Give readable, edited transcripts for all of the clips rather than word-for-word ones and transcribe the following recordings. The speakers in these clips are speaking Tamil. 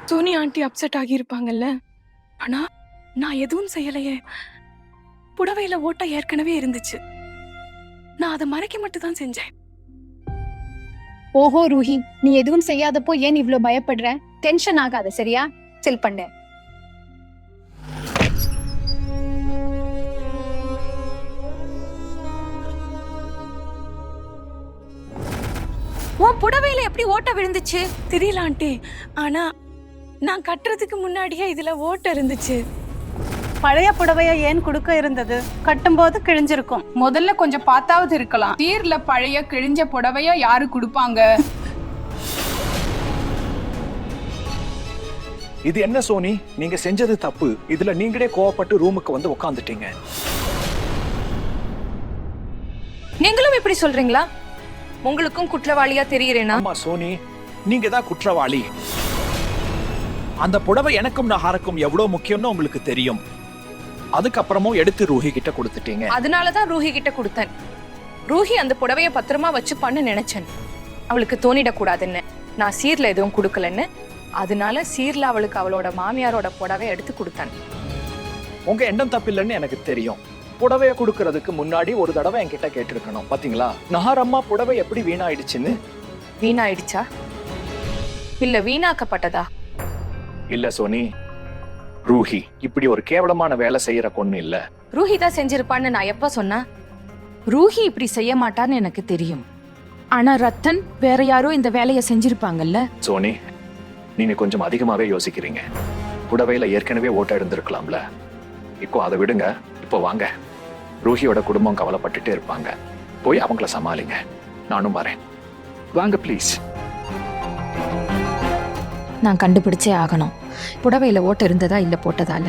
Sony aunty upset ஆகியிருப்பாங்கல்ல. ஆனா நான் எதுவும் செய்யலையே. புடவையில ஓட்டை ஏற்கனவே இருந்துச்சு. நான் அதை மறைக்க மட்டும் தான் செஞ்சேன். ஓஹோ ரூஹி, நீ எதுவும் செய்யாதப்போ ஏன் இவ்ளோ பயப்படுற? டென்ஷன் ஆகாத, சரியா? சில் பண்ணு. உன் புடவையில எப்படி ஓட்ட விழுந்துச்சு? தெரியல ஆண்டி. ஆனா நான் கட்டுறதுக்கு முன்னாடியே இதுல ஓட்டை இருந்துச்சு. பழைய புடவைய ஏன் குடுக்க இருந்தது? கட்டும்போது கிழிஞ்சிருக்கும். முதல்ல கொஞ்சம் பார்த்தாவது இருக்கலாம். தீர்ல பழைய கிழிஞ்ச புடவைய யாரு குடுப்பாங்க? இது என்ன சோனி, நீங்க செஞ்சது தப்பு. இதுல நீங்களே கோவப்பட்டு ரூமுக்கு வந்து உட்காந்துட்டீங்க. நீங்களும் இப்படி சொல்றீங்களா? உங்களுக்கும் குற்றவாளியா தெரியுறேனா? ஆமா சோனி, நீங்க தான் குற்றவாளி. அந்த புடவை எனக்கும் நஹாருக்கும் எவ்வளவு முக்கியம்னு உங்களுக்கு தெரியும். அதுக்கப்புறமும் எடுத்து ரூஹி கிட்ட கொடுத்துட்டீங்க. அதனாலதான் ரூஹி கிட்ட கொடுத்தேன். ரூஹி அந்த புடவைய பத்திரமா வச்சு பண்ண நினைச்சேன். அவளுக்கு தோணிடக்கூடாதுன்னு. நான் சீர்ல எதுவும் கொடுக்கலன்னு. அதனால சீர்ல அவளுக்கு அவளோட மாமியாரோட புடவை எடுத்து கொடுத்தேன். உங்க எண்ணம் தப்பில்லைன்னு எனக்கு தெரியும். புடவைய கொடுக்கறதுக்கு முன்னாடி ஒரு தடவை என்கிட்ட கேட்டிருக்கணும். பாத்தீங்களா, நஹார் அம்மா புடவை எப்படி வீணாயிடுச்சுன்னு. வீணாயிடுச்சா இல்ல வீணாக்கப்பட்டதா? இல்ல சோனி, ரூஹி இப்படி ஒரு கேவலமான வேலை செய்யற பொண்ணு இல்ல. ரூஹி தான் செஞ்சிருப்பான்னு நான் எப்ப சொன்னா? ரூஹி இப்படி செய்ய மாட்டான்னு எனக்கு தெரியும். ஆனா ரத்தன் வேற யாரோ இந்த வேலையை செஞ்சிருப்பாங்கல்ல. சோனி, நீங்க கொஞ்சம் அதிகமாவே யோசிக்கிறீங்க. புடவையில ஏற்கனவே ஓட்ட இருந்திருக்கலாம்ல. இப்போ அதை விடுங்க. இப்போ வாங்க, ரூஹியோட குடும்பம் கவலைப்பட்டுட்டே இருப்பாங்க. போய் அவங்கள சமாளிங்க. நானும் வரேன். வாங்க ப்ளீஸ். நான் கண்டுபிடிச்சே ஆகணும். புடவையில ஓட்ட இருந்ததா இல்ல போட்டதால.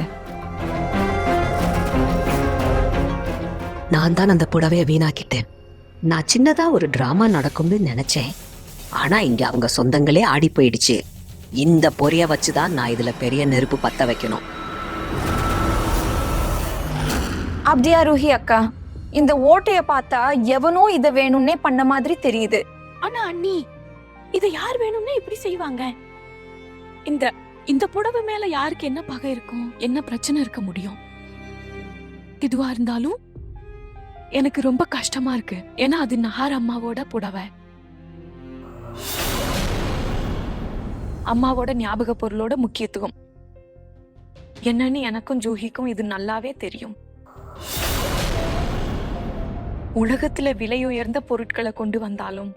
நான் தான் அந்த புடவைய வீணாக்கிட்டேன். நான் சின்னதா ஒரு டிராமா நடக்கும்னு நினைச்சேன். ஆனா இங்க அவங்க சொந்தங்களே ஆடி போயிடுச்சு. இந்த பொரிய வச்சுதான் நான் இதுல பெரிய நெருப்பு பத்த வைக்கணும். அப்படியா ரூஹி அக்கா? இந்த ஓட்டைய பார்த்தா எவனோ இத வேணும்னே பண்ண மாதிரி தெரியுது. ஆனா அண்ணி, இதை யார் வேணும்னே இப்படி செய்வாங்க? இந்த இந்த புடவை மேல யாருக்கு என்ன பகை இருக்கும், என்ன பிரச்சனை இருக்க முடியும்? இதுவா இருந்தாலும் எனக்கு ரொம்ப கஷ்டமா இருக்கு. ஏன்னா அது நஹார் அம்மாவோட புடவை. அம்மாவோட ஞாபக பொருளோட முக்கியத்துவம் என்னன்னு எனக்கும் ஜூஹிக்கும் இது நல்லாவே தெரியும். உலகத்துல விலை உயர்ந்த பொருட்களை கொண்டு வந்தாலும்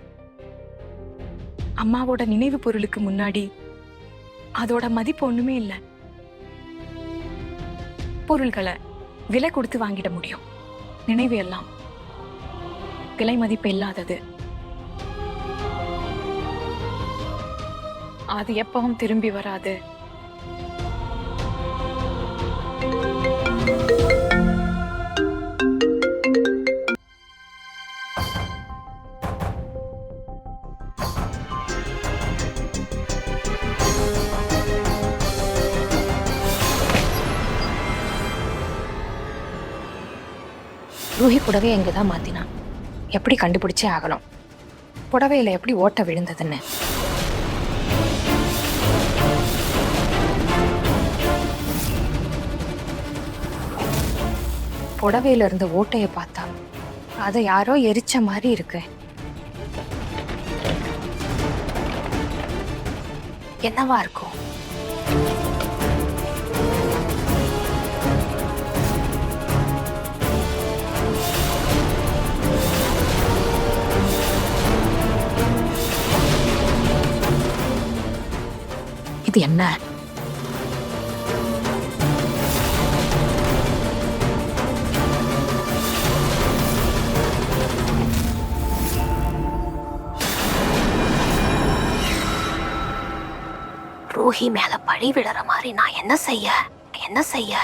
அம்மாவோட நினைவு பொருளுக்கு முன்னாடி அதோட மதிப்பு ஒண்ணுமே இல்ல. பொருள்களை விலை கொடுத்து வாங்கிட முடியும். நினைவு எல்லாம் விலை மதிப்பு இல்லாதது. அது எப்பவும் திரும்பி வராது. ரூஹி புடவையை இங்கதான் மாத்தினா. எப்படி கண்டுபிடிச்சே ஆகணும். புடவையில எப்படி ஓட்ட விழுந்ததுன்னு. புடவையில இருந்த ஓட்டைய பார்த்தா அதை யாரோ எரிச்ச மாதிரி இருக்கு. என்னவா இருக்கும்? இது என்ன? ரூஹி மேல பழி விடுற மாதிரி நான் என்ன செய்ய?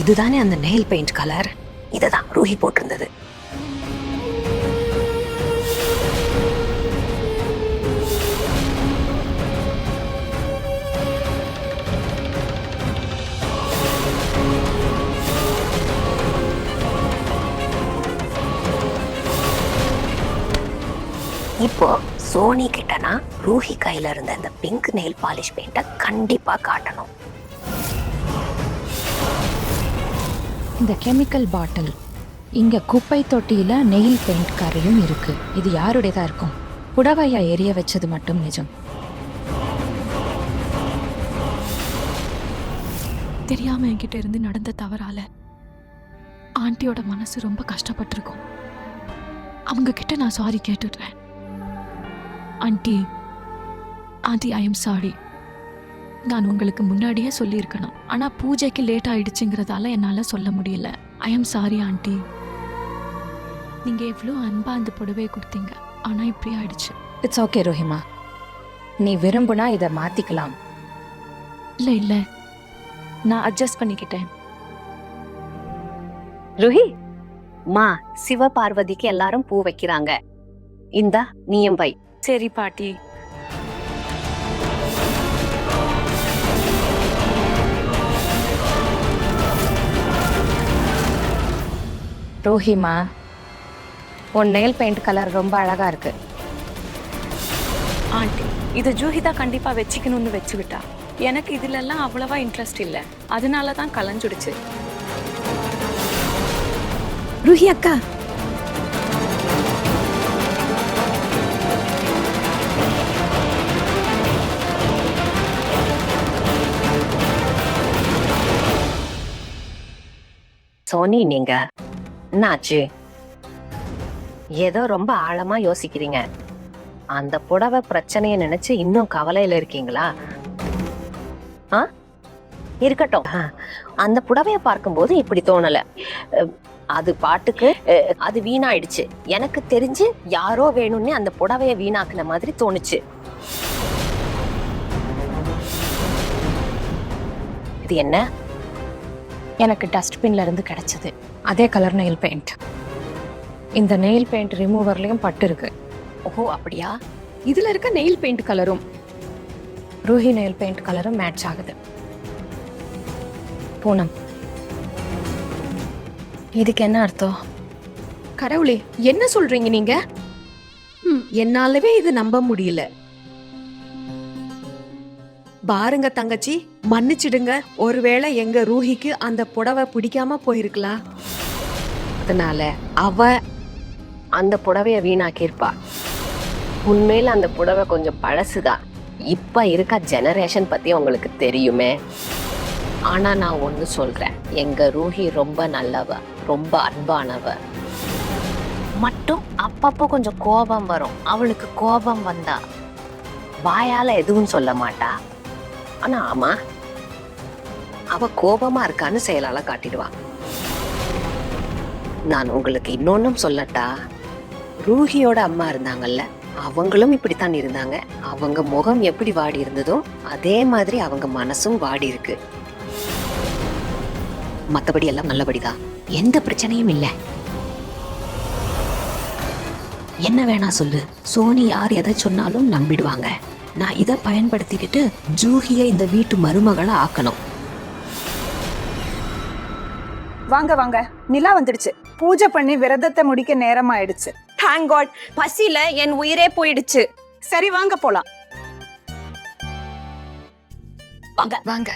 இதுதானே அந்த நெயில் பெயிண்ட் கலர். இதுதான் ரூஹி போட்டிருந்தது. சோனி கிட்டனா ரூஹி கையில இருந்த இந்த பிங்க் நெயில் பாலிஷ் பெயிண்ட கண்டிப்பா காட்டணும். இந்த கெமிக்கல் பாட்டில் இங்க குப்பை தொட்டியில நெயில் பெயிண்ட் கரையும் இருக்கு. இது யாருடையதா இருக்கும்? புடவையா எரிய வச்சது மட்டும் நிஜம். தெரியாம என்கிட்ட இருந்து நடந்த தவறால ஆண்டியோட மனசு ரொம்ப கஷ்டப்பட்டிருக்கும். அவங்க கிட்ட நான் சாரி கேட்டுடுறேன். Aunty I am sorry. நான் உங்களுக்கு முன்னாடியே சொல்லியிருக்கணும். ஆனா பூஜைக்கு லேட் ஆயிடுச்சுங்கிறதால என்னால சொல்ல முடியல. ஐ எம் சாரி ஆண்டி. நீங்க எவ்வளோ அன்பா அந்த புடவையை கொடுத்தீங்க, ஆனா இப்படி ஆயிடுச்சு. இட்ஸ் ஓகே ரோஹிமா, நீ விரும்புனா இதை மாத்திக்கலாம். இல்ல இல்ல, நான் அட்ஜஸ்ட் பண்ணிக்கிட்டேன். ரூஹி மா, சிவ பார்வதிக்கு எல்லாரும் பூ வைக்கிறாங்க. இந்தா நீயும் வை. சரி பாட்டி. ரோஹிமா, உன் நெயில் பெயிண்ட் கலர் ரொம்ப அழகா இருக்கு. ஆண்டி, இது ஜூஹிதா கண்டிப்பா வச்சுக்கணும்னு வச்சு விட்டா. எனக்கு இதுல எல்லாம் அவ்வளவா இன்ட்ரெஸ்ட் இல்ல, அதனாலதான் கலஞ்சுடுச்சு. ரூஹி அக்கா, சோனி நீங்க என்னாச்சு? ஏதோ ரொம்ப ஆழமா யோசிக்கிறீங்க. அந்த புடவை பிரச்சனைய நினைச்சு இன்னும் கவலையில இருக்கீங்களா? இருக்கட்டும், அந்த புடவைய பார்க்கும்போது இப்படி தோணல. அது பாட்டுக்கு அது வீணாயிடுச்சு. எனக்கு தெரிஞ்சு யாரோ வேணும்னு அந்த புடவைய வீணாக்குன மாதிரி தோணுச்சு. இது என்ன? எனக்கு டஸ்ட்பின்ல இருந்து கிடைச்சது. அதே கலர் நெயில் பெயிண்ட். இந்த நெயில் பெயிண்ட் ரிமூவர்லயும் பட்டு இருக்கு. ஓஹோ அப்படியா? இதுல இருக்க நெயில் பெயிண்ட் கலரும் ரூஹி நெயில் பெயிண்ட் கலரும் மேட்ச் ஆகுது. பூனம், இதுக்கு என்ன அர்த்தம்? கடவுளே, என்ன சொல்றீங்க நீங்க? என்னாலவே இது நம்ப முடியல. பாருங்க தங்கச்சி, மன்னிச்சிடுங்க. ஒருவேளை எங்க ரூஹிக்கு அந்த புடவை பிடிக்காம போயிருக்கலாம். அதனால அவ அந்த புடவைய வீணாக்கியிருப்பா. உண்மையில அந்த புடவை கொஞ்சம் பழசுதான். இப்ப இருக்க ஜெனரேஷன் பத்தி உங்களுக்கு தெரியுமே. ஆனா நான் ஒண்ணு சொல்றேன், எங்க ரூஹி ரொம்ப நல்லவ, ரொம்ப அன்பானவ. மட்டும் அப்பப்போ கொஞ்சம் கோபம் வரும். அவளுக்கு கோபம் வந்தா வாயால எதுவும் சொல்ல மாட்டா. ஆனா ஆமா, அவ கோபமா இருக்கான்னு செயலால காட்டிடுவா. நான் உங்களுக்கு இன்னொன்னும் சொல்லட்டா? ரூஹியோட அம்மா இருந்தாங்கல்ல, அவங்களும் இப்படித்தான் இருந்தாங்க. அவங்க முகம் எப்படி வாடி இருந்ததோ அதே மாதிரி அவங்க மனசும் வாடி இருக்கு. மத்தபடி எல்லாம் நல்லபடிதான், எந்த பிரச்சனையும் இல்லை. என்ன வேணா சொல்லு, சோனி யார் எதை சொன்னாலும் நம்பிடுவாங்க. நான் இதை பயன்படுத்திக்கிட்டு ஜூஹியை இந்த வீட்டு மருமகளை ஆக்கணும். வாங்க வாங்க, நிலா வந்துடுச்சு. பூஜை பண்ணி விரதத்தை முடிக்க நேரம் ஆயிடுச்சு. தேங்க் காட், பசியில என் உயிரே போயிடுச்சு. சரி வாங்க போலாம். வாங்க வாங்க.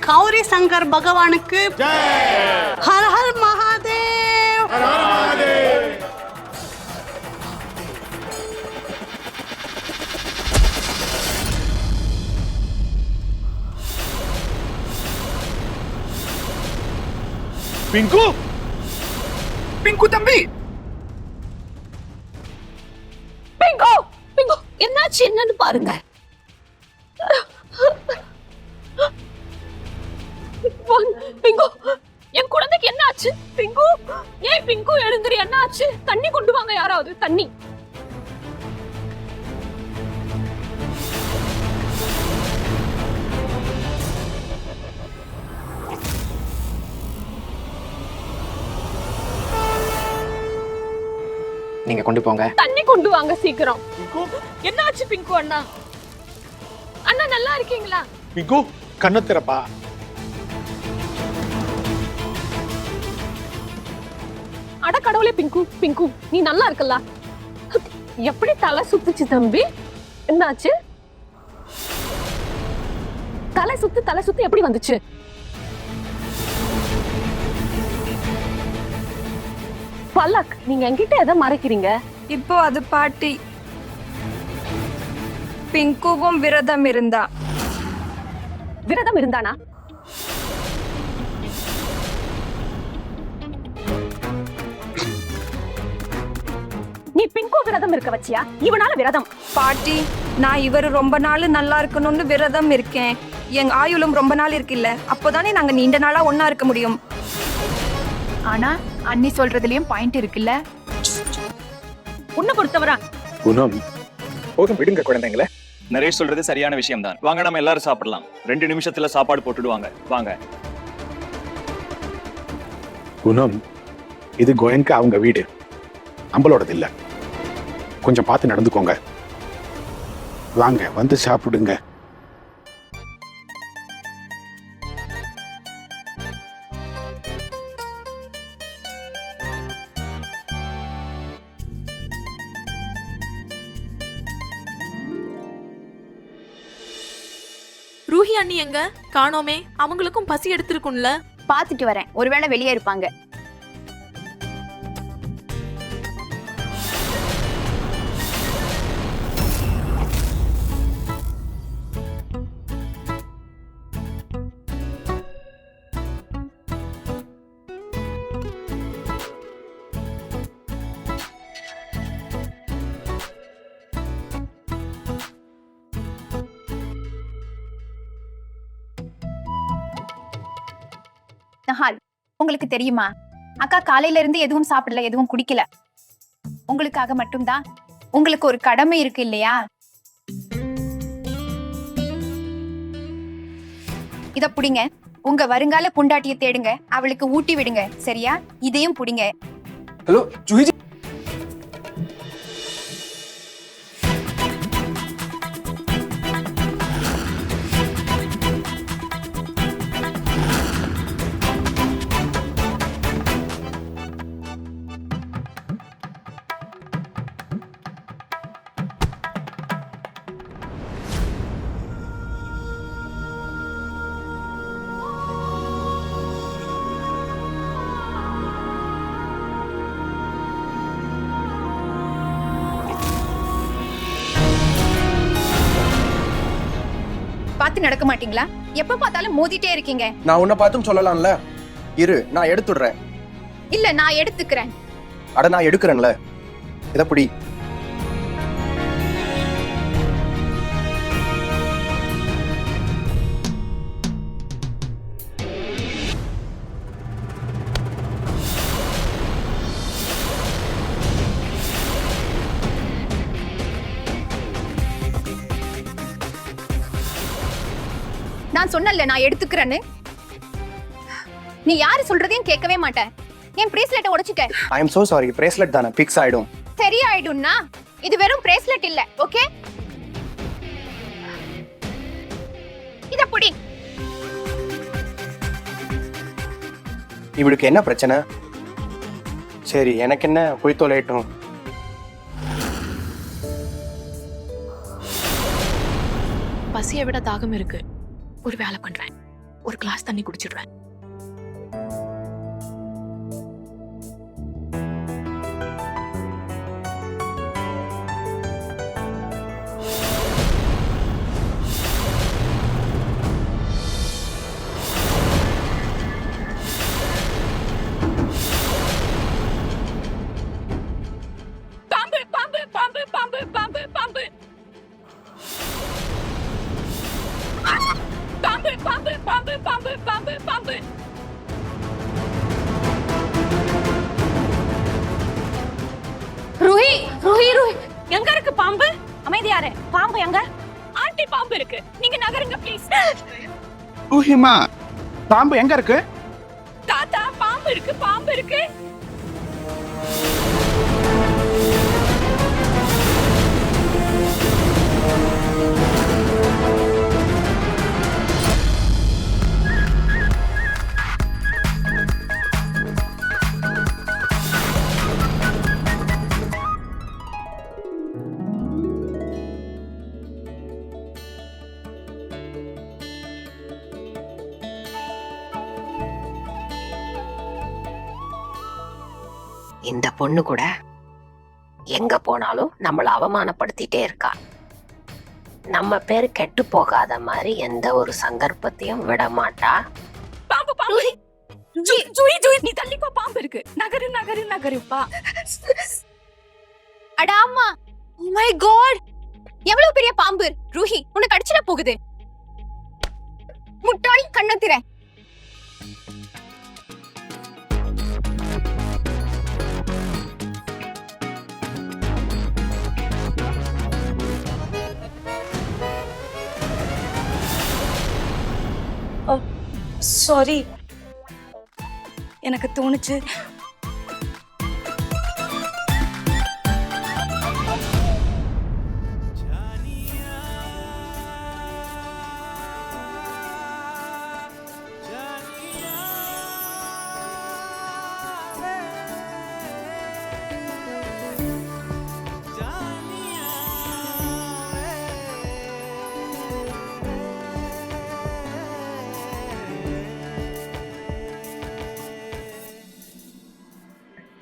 கௌரி சங்கர் பகவானுக்கு her her Mahadev. Pink, pink தம்பி, பிங்கோ பிங்கோ என்னாச்சு என்னன்னு பாருங்க. பிங்கு, என் குழந்தைக்கு என்ன ஆச்சு? பிங்கு, ஏன் பிங்கு எழுந்துரு, என்ன ஆச்சு? தண்ணி கொண்டு வாங்க யாராவது, தண்ணி. நீங்க கொண்டு போங்க. தண்ணி கொண்டு வாங்க சீக்கிரம். என்ன ஆச்சு பிங்கு அண்ணா? அண்ணா நல்லா இருக்கீங்களா? பிங்கு, கண்ணு திறப்பா. அட கடவுளே பிங்கு, பிங்கு நீ நல்லா இருக்கல? எப்படி தலை சுத்துச்சு தம்பி? என்னாச்சு? தலை சுத்து எப்படி வந்துச்சு? பல்லக், நீங்க என்கிட்ட எதை மறைக்கிறீங்க? இப்போ அது பாட்டி, பிங்குவும் விரதம் இருந்தா. விரதம் இருந்தானா? நீ பிங்கு விரதம் இருக்க வச்சியா? இவனால விரதம்? பாட்டி, நான் இவரு ரொம்ப நாள் நல்லா இருக்கணும்னு விரதம் இருக்கேன். எங்க ஆயுளும் ரொம்ப நாள் இருக்குல்ல, அப்போதானே நாங்க நீண்ட நாளா ஒன்னா இருக்க முடியும். ஆனா அண்ணி சொல்றதுலயும் பாயிண்ட் இருக்குல்ல. உன்னை பொறுத்தவரா குணம், போதும் விடுங்க குழந்தைங்களே. நரேஷ் சொல்றது சரியான விஷயம் தான். வாங்க நம்ம எல்லாரும் சாப்பிடலாம். 2 நிமிஷத்துல சாப்பாடு போட்டுடுவாங்க. வாங்க. குணம், இது கோயனுக்கு அவங்க வீடு, நம்மளோடது இல்ல. கொஞ்சம் பார்த்து நடந்துக்கோங்க. வாங்க வந்து சாப்பிடுங்க. ரூஹி அண்ணி எங்க காணோமே? அவங்களுக்கும் பசி எடுத்திருக்கும்ல. பாத்துட்டு வரேன், ஒருவேளை வெளியே இருப்பாங்க. நஹால், உங்களுக்கு தெரியுமா, அக்கா காலையில இருந்து எதுவும் சாப்பிடல, எதுவும் குடிக்கல. உங்களுக்காக மட்டும்தான். உங்களுக்கு ஒரு கடமை இருக்கு இல்லையா? இத புடிங்க. உங்க வருங்கால பொண்டாட்டியை தேடுங்க, அவளுக்கு ஊட்டி விடுங்க, சரியா? இதையும் புடிங்க. ஹலோ ஜூஹி, பார்த்து நடக்க மாட்டீங்களா? எப்ப பார்த்தாலும் மோதிட்டே இருக்கீங்க. நான் உன்னை பார்த்தும் சொல்லலாம்ல. இரு, நான் எடுத்துடுறேன். இல்ல, நான் எடுத்துக்கிறேன். அட, நான் எடுக்கிறேன்ல. இத புடி. நான் சொன்னல, நான் எடுத்துக்கிறேன்னு. நீ யாரு சொல்றதையும் கேட்கவே மாட்டேன். என் பிரேஸ்லெட்டை உடைச்சிட்ட. ஐ அம் சோ சாரி. பிரேஸ்லெட் தானே, பிக்ஸ் ஆயிடும். சரி ஆயிடும்னா, இது வெறும் பிரேஸ்லெட் இல்ல, ஓகே? இத புடி. இவளுக்கு என்ன பிரச்சனை? சரி, எனக்கு என்ன, போய் தொலையட்டும். பசியை விட தாகம் இருக்கு. ஒரு வேலை பண்றேன், ஒரு கிளாஸ் தண்ணி குடிச்சிடுறேன். பாம்பு பாம்பு பாம்பு பாம்பு பாம்பு பாம்பு பாம்பு பாம்பு. ரூஹி ரூஹி ரூஹி எங்க இருக்கு பாம்பு? அமைதியாரு, பாம்பு எங்க? ஆண்டி பாம்பு இருக்கு. நீங்க நகருங்க ப்ளீஸ். ரூஹிமா பாம்பு எங்க இருக்கு? தாத்தா பாம்பு இருக்கு, பாம்பு இருக்கு. இந்த பொண்ணு கூட எங்க போனாலும் நம்மள அவமானப்படுத்திட்டே இருக்கா. நம்ம பேர் கெட்டு போகாத மாதிரி எந்த ஒரு சந்தர்ப்பத்தையும் விட மாட்டா. பாம்பு பாம்பு. ஜூய் ஜூய் நீ தள்ளிக்கோ, பாம்பு இருக்கு. Nagar Nagar நகருப்பா. அடாமா, oh my God, எவ்வளவு பெரிய பாம்பு! ரூஹி, உன்னை கடிச்சிட போகுது. முட்டாள், கண்ணை திற. சாரி, எனக்கு தோணுச்சு.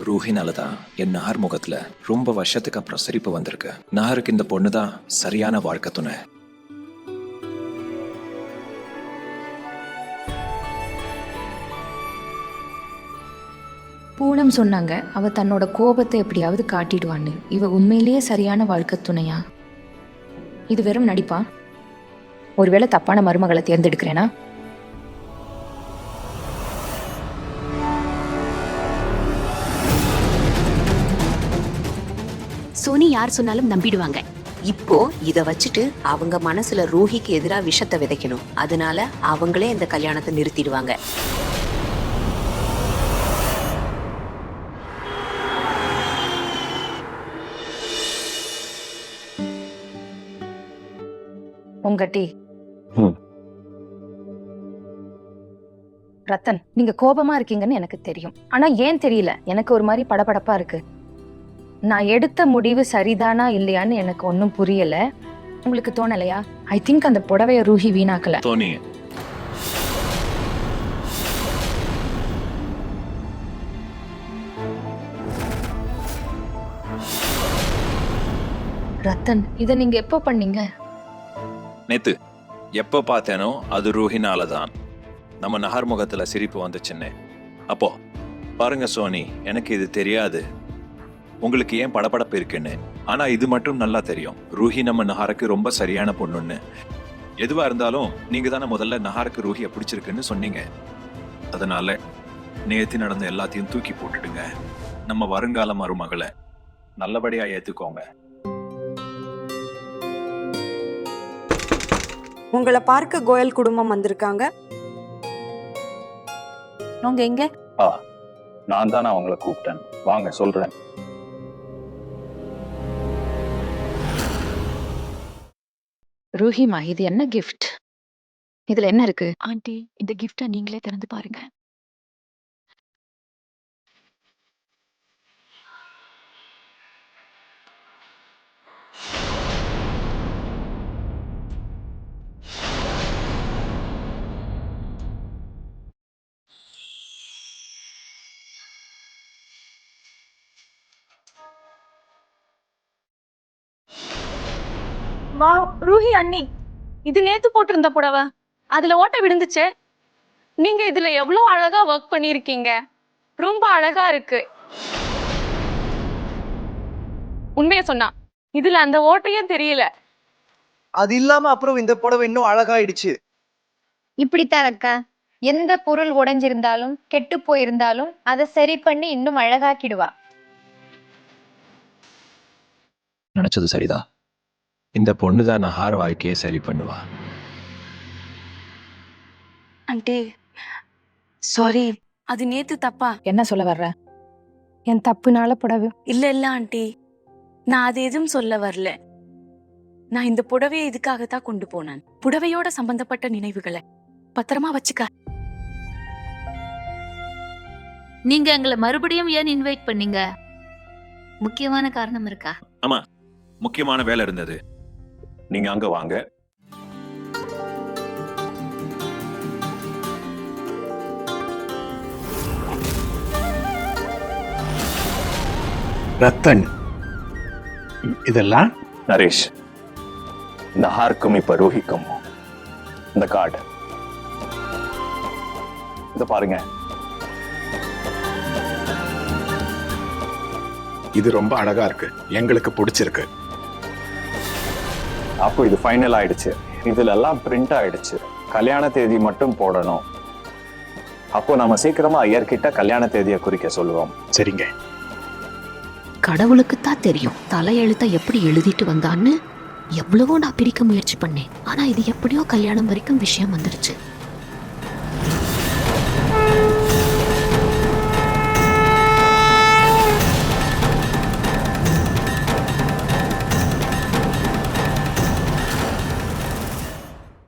ரூஹினாலதான் என் நகர் முகத்துல ரொம்ப வருஷத்துக்கு அப்புறம் சிரிப்பு வந்திருக்கு. நகருக்கு இந்த பொண்ணுதான் சரியான வாழ்க்கை துணை. பூனம் சொன்னாங்க அவ தன்னோட கோபத்தை எப்படியாவது காட்டிடுவான்னு. இவ உண்மையிலேயே சரியான வாழ்க்கை துணையா? இது வெறும் நடிப்பா? ஒருவேளை தப்பான மருமகளை தேர்ந்தெடுக்கிறேனா? சோனி யார் சொன்னாலும் நம்பிடுவாங்க. இப்போ இத வச்சுட்டு அவங்க மனசுல ரூஹிக்கு எதிரா விஷத்தை விதைக்கணும். அதனால அவங்களே இந்த கல்யாணத்தை நிறுத்திடுவாங்க. உங்க டீ. ரத்தன், நீங்க கோபமா இருக்கீங்கன்னு எனக்கு தெரியும். ஆனா ஏன் தெரியல, எனக்கு ஒரு மாதிரி படபடப்பா இருக்கு. நான் எடுத்த முடிவு சரிதானா இல்லையான்னு எனக்கு ஒன்னும் புரியல. உங்களுக்கு தோணலையா? ஐ திங்க் அந்த புடவைய ரூஹி வீணாக்கல. தோனி, ரத்தன், இத நீங்க எப்போ பண்ணீங்க? நேத்து எப்ப பார்த்தேனோ அது ரூஹினாலதான் நம்ம நகர் முகத்துல சிரிப்பு வந்துச்சுன்னு. அப்போ பாருங்க சோனி, எனக்கு இது தெரியாது உங்களுக்கு ஏன் படபடப்பு இருக்குன்னு. ஆனா இது மட்டும் நல்லா தெரியும், ரூஹி நம்ம நஹாருக்கு ரொம்ப சரியான பொண்ணுன்னு. எதுவா இருந்தாலும் நீங்க தானே முதல்ல நஹாருக்கு ரூஹியை பிடிச்சிருக்குன்னு சொன்னீங்க. அதனால நேத்து நடந்த எல்லாத்தையும் தூக்கி போட்டுடுங்க. நம்ம வருங்கால மருமகளை நல்லபடியா ஏத்துக்கோங்க. உங்களை பார்க்க கோயல் குடும்பம் வந்திருக்காங்க. உங்க எங்க? நான் தானே அவங்கள கூப்பிட்டேன், வாங்க சொல்றேன். ரூஹிமா, இது என்ன கிஃப்ட்? இதுல என்ன இருக்கு? ஆண்டி, இந்த கிஃப்டை நீங்களே திறந்து பாருங்க. வா ரூஹி அண்ணி, இது நேத்து போட்டிருந்த புடவை, அதுல ஓட்டை விழுந்துச்சு. நீங்க இதுல எவ்வளவு அழகா ஒர்க் பண்ணிருக்கீங்க, ரொம்ப அழகா இருக்கு. உண்மையை சொன்னா இதுல அந்த ஓட்டையே தெரியல. அது இல்லாம அப்புறம் இந்த புடவை இன்னும் அழகாயிடுச்சு. இப்படித்தான் அக்கா, எந்த பொருள் உடைஞ்சிருந்தாலும் கெட்டு போயிருந்தாலும் அதை சரி பண்ணி இன்னும் அழகாக்கிடுவா. நினைச்சது சரிதான். இந்த பொண்ணு தான் நஹார் வாழ்க்கையை சரி பண்ணுவா. ஆண்டி சாரி, அது நேத்து தப்பா. என்ன சொல்ல வர்ற? என் தப்புனால புடவை இல்ல ஆண்டி, நான் அது எதுவும் சொல்ல வரல. நான் இந்த புடவையை இதுக்காகத்தான் கொண்டு போனேன். புடவையோட சம்பந்தப்பட்ட நினைவுகளை பத்திரமா வச்சுக்க. நீங்க எங்களை மறுபடியும் ஏன் இன்வைட் பண்ணீங்க? முக்கியமான காரணம் இருக்கா? ஆமா, முக்கியமான வேலை இருந்தது. நீங்க அங்க வாங்க. ரத்தன், இதெல்லாம் நரேஷ், நஹாருக்கும் இப்ப ரூஹிக்கும் இந்த கார்டு இத பாருங்க. இது ரொம்ப அழகா இருக்கு, எங்களுக்கு பிடிச்சிருக்கு. அப்போ இது ஃபைனல் ஆயிடுச்சு. இதுல எல்லாம் பிரிண்ட் ஆயிடுச்சு. கல்யாண தேதி மட்டும் போடணும். அப்போ நம்ம சீக்கிரமா ஐயர்கிட்ட கல்யாண தேதியை குறிக்க சொல்லுவோம். சரிங்க. கடவுளுக்கு தான் தெரியும் தலையெழுத்த எப்படி எழுதிட்டு வந்தான்னு. எவ்வளவோ நான் பிரிக்க முயற்சி பண்ணேன், ஆனா இது எப்படியோ கல்யாணம் வரைக்கும் விஷயம் வந்துருச்சு.